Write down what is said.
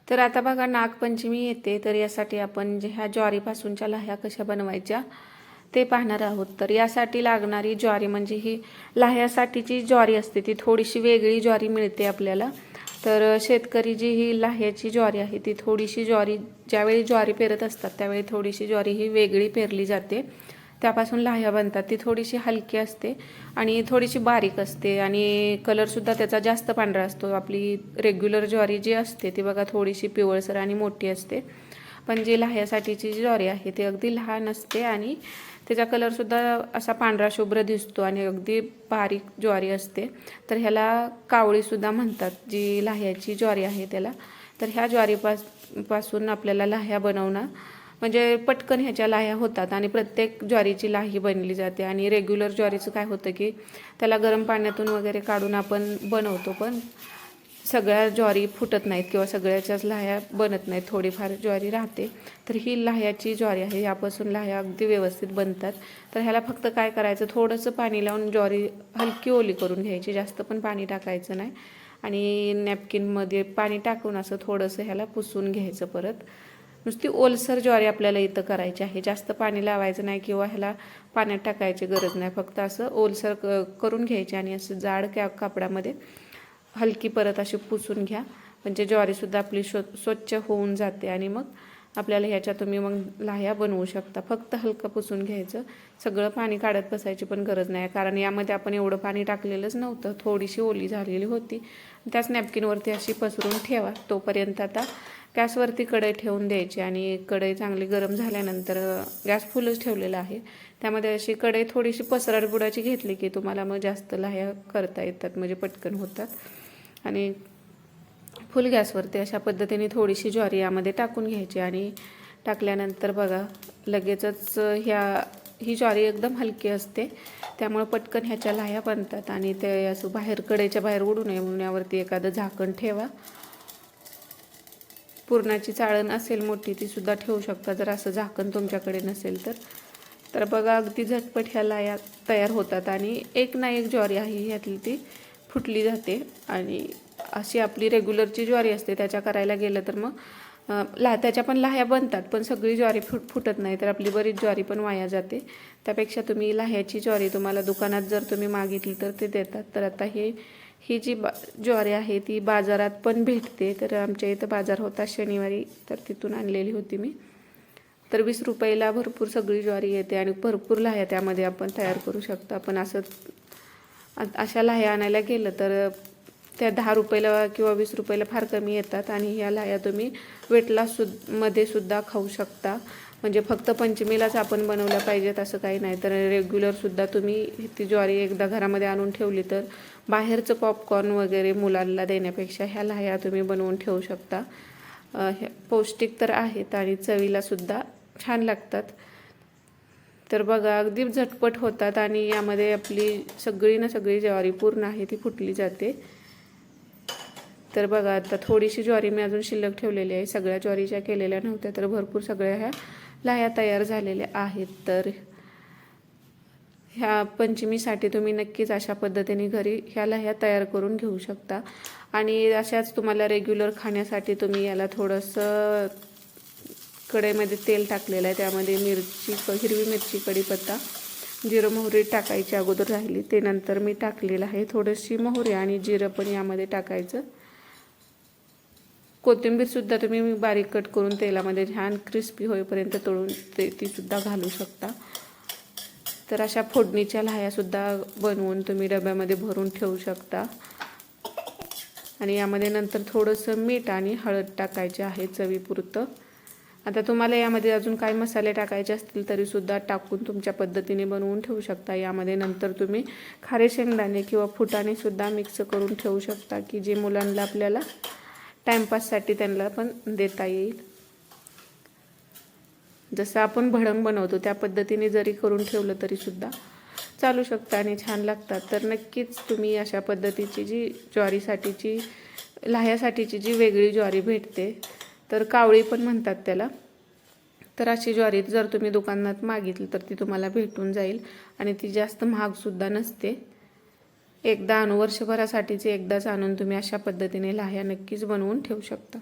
तर आता बघा नागपंचमी येते, तर यासाठी आपण ह्या ज्वारीपासूनच्या लाह्या कशा बनवायच्या ते पाहणार आहोत। तर यासाठी लागणारी ज्वारी म्हणजे ही लाह्यासाठीची ज्वारी असते, ती थोडीशी वेगळी ज्वारी मिळते आपल्याला। तर शेतकरी जी ही लाह्याची ज्वारी आहे ती थोडीशी ज्वारी ज्यावेळी ज्वारी पेरत असतात त्यावेळी थोडीशी ज्वारी ही वेगळी पेरली जाते, त्यापासून लाह्या बनतात। ती थोडीशी हलकी असते आणि थोडीशी बारीक असते आणि कलरसुद्धा त्याचा जास्त पांढरा असतो। आपली रेग्युलर ज्वारी जी असते ती बघा थोडीशी पिवळसर आणि मोठी असते, पण जी लाह्यासाठीची ज्वारी आहे ती अगदी लहान असते आणि त्याचा कलरसुद्धा असा पांढरा शुभ्र दिसतो आणि अगदी बारीक ज्वारी असते। तर ह्याला कावळीसुद्धा म्हणतात, जी लाह्याची ज्वारी आहे त्याला। तर ह्या ज्वारीपासून आपल्याला लाह्या बनवणं म्हणजे पटकन ह्याच्या लाह्या होतात आणि प्रत्येक ज्वारीची लाही बनली जाते। आणि रेग्युलर ज्वारीचं काय होतं की त्याला गरम पाण्यातून वगैरे काढून आपण बनवतो, पण सगळ्या ज्वारी फुटत नाहीत किंवा सगळ्याच्याच लाह्या बनत नाहीत, थोडीफार ज्वारी राहते। तर ही लाह्याची ज्वारी आहे, यापासून लाह्या अगदी व्यवस्थित बनतात। तर ह्याला फक्त काय करायचं, थोडंसं पाणी लावून ज्वारी हलकी ओली करून घ्यायची, जास्त पण पाणी टाकायचं नाही आणि नॅपकिनमध्ये पाणी टाकून असं थोडंसं ह्याला पुसून घ्यायचं। परत नुसती ओलसर ज्वारी आपल्याला इथं करायची आहे, जास्त पाणी लावायचं नाही किंवा ह्याला पाण्यात टाकायची गरज नाही, फक्त असं ओलसर करून घ्यायचे आणि असं जाड कापडामध्ये हलकी परत अशी पुसून घ्या, म्हणजे ज्वारीसुद्धा आपली स्वच्छ होऊन जाते आणि मग आपल्याला ह्याच्या तुम्ही मग लाह्या बनवू शकता। फक्त हलकं पुसून घ्यायचं, सगळं पाणी काढत बसायची पण गरज नाही, कारण यामध्ये आपण एवढं पाणी टाकलेलंच नव्हतं, थोडीशी ओली झालेली होती। त्याच नॅपकिनवरती अशी पसरून ठेवा। तोपर्यंत आता गॅसवरती कढई ठेवून द्यायची आणि कढई चांगली गरम झाल्यानंतर गॅस फुलच ठेवलेला आहे, त्यामध्ये अशी कढई थोडीशी पसरट बुडाची घेतली की तुम्हाला मग जास्त लाह्या करता येतात, म्हणजे पटकन होतात। आणि फुल गॅसवरती अशा पद्धतीने थोडीशी ज्वारी यामध्ये टाकून घ्यायची आणि टाकल्यानंतर बघा लगेचच ही ज्वारी एकदम हलकी असते, त्यामुळे पटकन ह्याच्या लाह्या बनतात आणि ते असं बाहेर कढईच्या बाहेर उडू नये म्हणून यावरती एखादं झाकण ठेवा। पुरणाची चाळण असेल मोठी ती सुद्धा ठेवू शकता, जर असं झाकण तुमच्याकडे नसेल तर बघा अगदी झटपट ह्या लाह्या तयार होतात आणि एक ना एक ज्वारी आहे ह्यातली ती फुटली जाते। आणि अशी आपली रेग्युलरची ज्वारी असते त्याच्या करायला गेलं तर मग त्याच्या पण लाह्या बनतात, पण सगळी ज्वारी फुटत नाही, तर आपली बरीच ज्वारी पण वाया जाते। त्यापेक्षा तुम्ही लाह्याची ज्वारी तुम्हाला दुकानात जर तुम्ही मागितली तर ते देतात। तर आता ही जी ज्वारी आहे ती बाजारात पण भेटते, तर आमच्या इथं बाजार होता शनिवारी, तर तिथून आणलेली होती मी। तर 20 रुपयाला भरपूर सगळी ज्वारी येते आणि भरपूर लाह्या त्यामध्ये आपण तयार करू शकता। पण असं अशा लाह्या आणायला गेलं तर त्या 10 रुपयाला किंवा 20 रुपयाला फार कमी येतात आणि ह्या लाह्या तुम्ही वेट लॉस मध्ये सुद्धा खाऊ शकता, म्हणजे फक्त पंचमीलाच आपण बनवल्या पाहिजेत असं काही नाही, तर रेग्युलरसुद्धा तुम्ही ती ज्वारी एकदा घरामध्ये आणून ठेवली तर बाहेरचं पॉपकॉर्न वगैरे मुलांना देण्यापेक्षा ह्या लाह्या तुम्ही बनवून ठेवू शकता। पौष्टिक तर आहेत आणि चवीलासुद्धा छान लागतात। तर बघा अगदी झटपट होतात आणि यामध्ये आपली सगळी ज्वारी पूर्ण आहे ती फुटली जाते। तर बघा आता थोडीशी ज्वारी मी अजून शिल्लक ठेवलेली आहे, सगळ्या ज्वारीच्या केलेल्या नव्हत्या, तर भरपूर सगळ्या ह्या लाह्या तयार झालेल्या आहेत। तर ह्या पंचमीसाठी तुम्ही नक्कीच अशा पद्धतीने घरी ह्या लाह्या तयार करून घेऊ शकता। आणि अशाच तुम्हाला रेग्युलर खाण्यासाठी तुम्ही याला थोडंसं कढईमध्ये तेल टाकलेलं आहे, त्यामध्ये हिरवी मिरची, कढीपत्ता, जिरं मोहरी टाकायची अगोदर राहिली, ते नंतर मी टाकलेलं आहे। थोडीशी मोहरी आणि जिरं पण यामध्ये टाकायचं। कोथिंबीरसुद्धा तुम्ही बारीक कट करून तेलामध्ये छान क्रिस्पी होईपर्यंत तळून ती सुद्धा घालू शकता। तर अशा फोडणीच्या लाह्यासुद्धा बनवून तुम्ही डब्यामध्ये भरून ठेवू शकता आणि यामध्ये नंतर थोडंसं मीठ आणि हळद टाकायचे आहे चवीपुरतं। आता तुम्हाला यामध्ये अजून काही मसाले टाकायचे असतील तरीसुद्धा टाकून तुमच्या पद्धतीने बनवून ठेवू शकता। यामध्ये नंतर तुम्ही खारे शेंगदाणे किंवा फुटाणेसुद्धा मिक्स करून ठेवू शकता, की जे मुलांना आपल्याला टाईमपाससाठी त्यांना पण देता येईल। जसं आपण भडंग बनवतो त्या पद्धतीने जरी करून ठेवलं तरीसुद्धा चालू शकतं आणि छान लागतात। तर नक्कीच तुम्ही अशा पद्धतीची जी ज्वारीसाठीची लाह्यासाठीची जी वेगळी ज्वारी भेटते, तर कावळी पण म्हणतात त्याला, तर अशी ज्वारी जर तुम्ही दुकानात मागितली तर ती तुम्हाला भेटून जाईल आणि ती जास्त महागसुद्धा नसते। एकदा वर्षभरासाठीचे एकदाच आणून तुम्ही अशा पद्धतीने लाह्या नक्कीच बनवून ठेवू शकता।